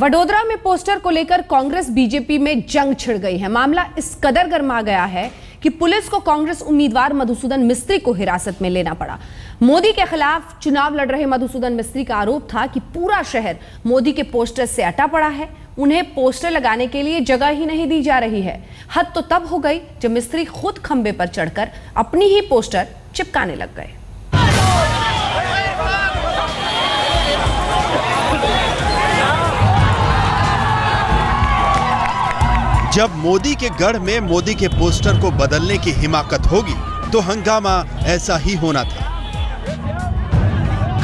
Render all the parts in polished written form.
वडोदरा में पोस्टर को लेकर कांग्रेस बीजेपी में जंग छिड़ गई है। मामला इस कदर गर्मा गया है कि पुलिस को कांग्रेस उम्मीदवार मधुसूदन मिस्त्री को हिरासत में लेना पड़ा। मोदी के खिलाफ चुनाव लड़ रहे मधुसूदन मिस्त्री का आरोप था कि पूरा शहर मोदी के पोस्टर से अटा पड़ा है। उन्हें पोस्टर लगाने के लिए जगह ही नहीं दी जा रही है। हद तो तब हो गई जब मिस्त्री खुद खंबे पर चढ़कर अपनी ही पोस्टर चिपकाने लग गए। जब मोदी के गढ़ में मोदी के पोस्टर को बदलने की हिमाकत होगी तो हंगामा ऐसा ही होना था।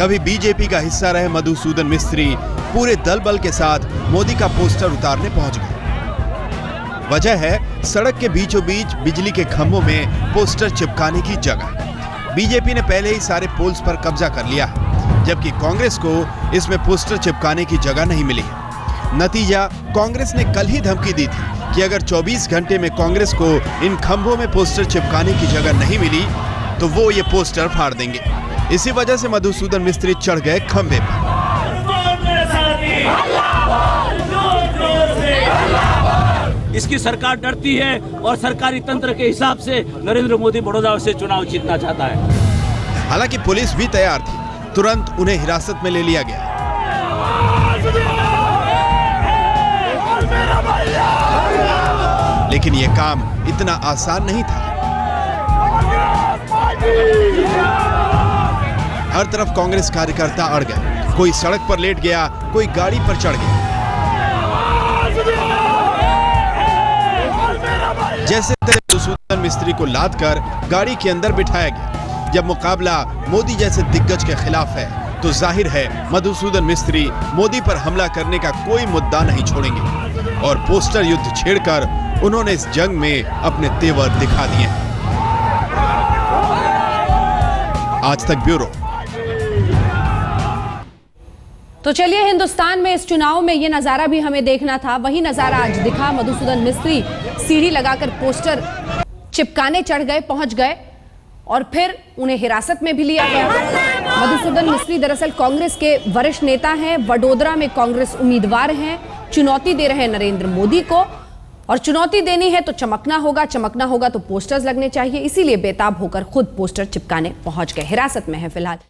कभी बीजेपी का हिस्सा रहे मधुसूदन मिस्त्री पूरे दल बल के साथ मोदी का पोस्टर उतारने पहुंच गए। वजह है सड़क के बीचों बीच बिजली के खंभों में पोस्टर चिपकाने की जगह। बीजेपी ने पहले ही सारे पोल्स पर कब्जा कर लिया है, जबकि कांग्रेस को इसमें पोस्टर चिपकाने की जगह नहीं मिली है। नतीजा, कांग्रेस ने कल ही धमकी दी थी कि अगर 24 घंटे में कांग्रेस को इन खंभों में पोस्टर चिपकाने की जगह नहीं मिली तो वो ये पोस्टर फाड़ देंगे। इसी वजह से मधुसूदन मिस्त्री चढ़ गए खंभे पर। इसकी सरकार डरती है और सरकारी तंत्र के हिसाब से नरेंद्र मोदी वडोदरा से चुनाव जीतना चाहता है। हालांकि पुलिस भी तैयार थी, तुरंत उन्हें हिरासत में ले लिया गया। लेकिन यह काम इतना आसान नहीं था। हर तरफ कांग्रेस कार्यकर्ता अड़ गए। कोई सड़क पर लेट गया, कोई गाड़ी पर चढ़ गया। जैसे मधुसूदन मिस्त्री को लादकर गाड़ी के अंदर बिठाया गया। जब मुकाबला मोदी जैसे दिग्गज के खिलाफ है तो जाहिर है मधुसूदन मिस्त्री मोदी पर हमला करने का कोई मुद्दा नहीं छोड़ेंगे और पोस्टर युद्ध छेड़कर उन्होंने इस जंग में अपने तेवर दिखा दिए। आज तक ब्यूरो। तो चलिए, हिंदुस्तान में इस चुनाव में ये नजारा भी हमें देखना था, वही नजारा आज दिखा। मधुसूदन मिस्त्री सीढ़ी लगाकर पोस्टर चिपकाने चढ़ गए, पहुंच गए और फिर उन्हें हिरासत में भी लिया गया। मधुसूदन मिस्त्री दरअसल कांग्रेस के वरिष्ठ नेता हैं, वडोदरा में कांग्रेस उम्मीदवार हैं, चुनौती दे रहे हैं नरेंद्र मोदी को। और चुनौती देनी है तो चमकना होगा तो पोस्टर्स लगने चाहिए। इसीलिए बेताब होकर खुद पोस्टर चिपकाने पहुंच गए। हिरासत में है फिलहाल।